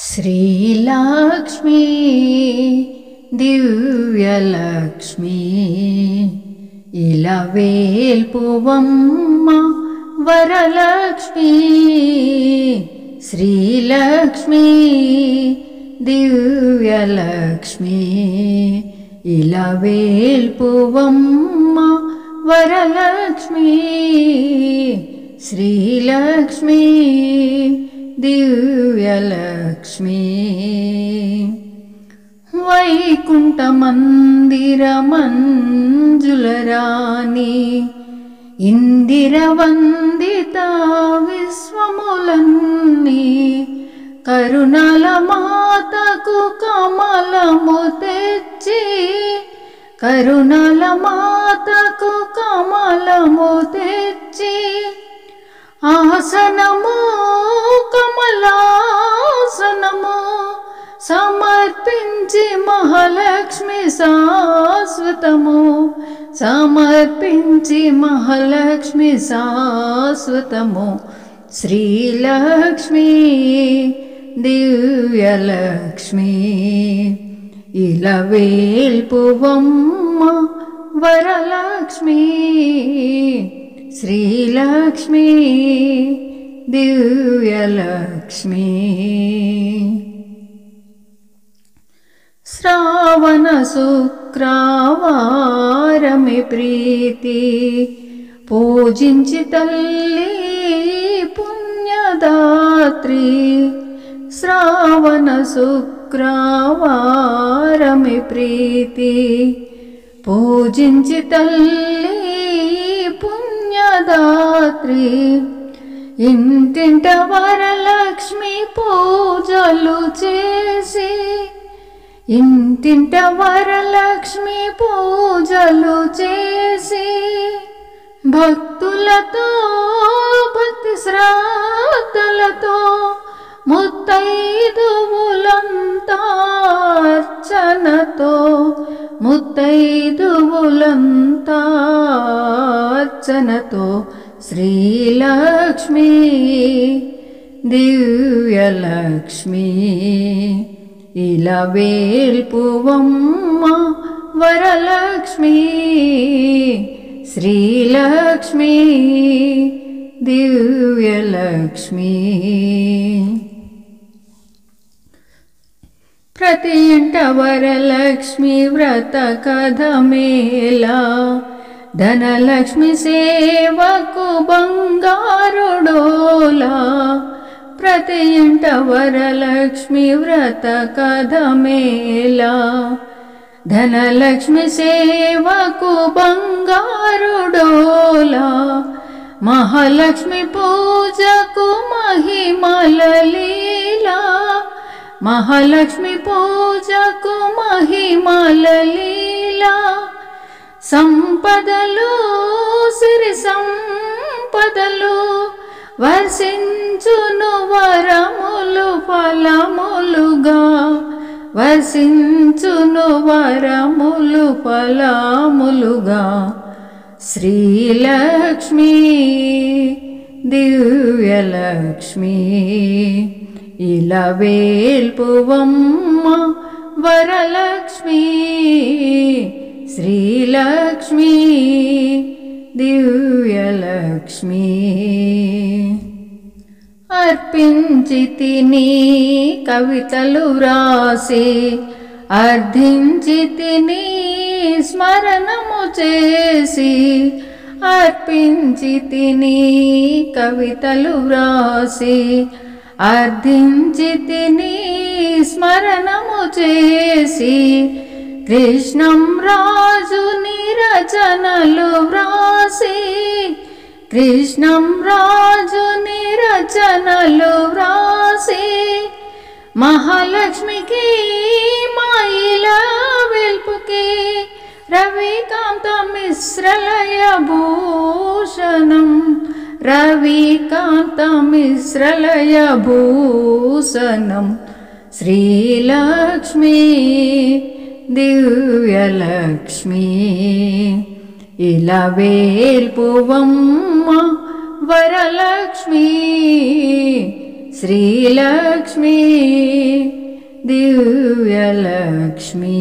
श्रीलक्ष्मी दिव्यलक्ष्मी इलवेल्पुवम्म वरलक्ष्मी श्रीलक्ष्मी दिव्यलक्ष्मी इलवेल्पुवम्म वरलक्ष्मी श्रीलक्ष्मी दिव्यलक्ष्मी वैकुंठ मंदिर मंजुलरानी इंदिरवंदिता विश्वमुलन्नी करुणाल मातकु कमलमु तेच्ची करुणाल मातकु कमलमु तेच्ची आसनमु कमलासनमु समर्पिंచి महालक्ष्मी शाश्वतमु समर्पिंచి महालक्ष्मी शाश्वतमु श्रीलक्ष्मी दिव्यलक्ष्मी इलवेल्पुवम्म वरलक्ष्मी श्रीलक्ष्मी दिव्यलक्ष्मी श्रावण शुक्रवारमे प्रीति पूजिंచి तल्ली पुण्यदात्री श्रावण शुक्रवारमे प्रीति पूजिंచి तल्ली पुण्यदात्री इंटिंट वरलक्ष्मी पूजलु चेसी इंटिंट वरलक्ष्मी पूजलु चेसी भक्तुलतो भक्ति श्रद्धलतो मुत्तैदुवुलंता अर्चनतो मुत्तैदुवुलंता अर्चनतो श्रीलक्ष्मी दिव्यलक्ष्मी इलवेल्पुवम्म वरलक्ष्मी श्रीलक्ष्मी दिव्यलक्ष्मी प्रति इंट वरलक्ष्मी व्रत कथमेला धनलक्ष्मी सेवकु बंगारु डोला प्रति इंट वरलक्ष्मी व्रत कथमेला धनलक्ष्मी सेवकु बंगारु डोला महालक्ष्मी पूजकु महिमल लीला महालक्ष्मी पूजकु महिमल लीला संपदलु सिरि संपदलु वर्षिंచును వరములు ఫలములుగా వర్షించును వరములు ఫలములుగా శ్రీలక్ష్మీ దివ్యలక్ష్మీ ఇలవేల్పువమ్మ వరలక్ష్మీ श्रीलक्ष्मी दिव्यलक्ष्मी अर्पिंचितिनी कवितलु व्रासी अर्धिंचितिनी स्मरणमु चेसी अर्पिंचितिनी कवितलु व्रासी अर्धिंचितिनी स्मरणमु चेसी कृष्णं राजुनि रचनलु व्रासी कृष्णं राजुनि रचनलु व्रासी महालक्ष्मीकी माइला वेल्पुकी रविकांत मिश्रलय भूषणं रविकांत मिश्रलय भूषणं श्रीलक्ष्मी दिव्यलक्ष्मी इलवेल्पुवम्म वरलक्ष्मी శ్రీలక్ష్మీ దివ్యలక్ష్మీ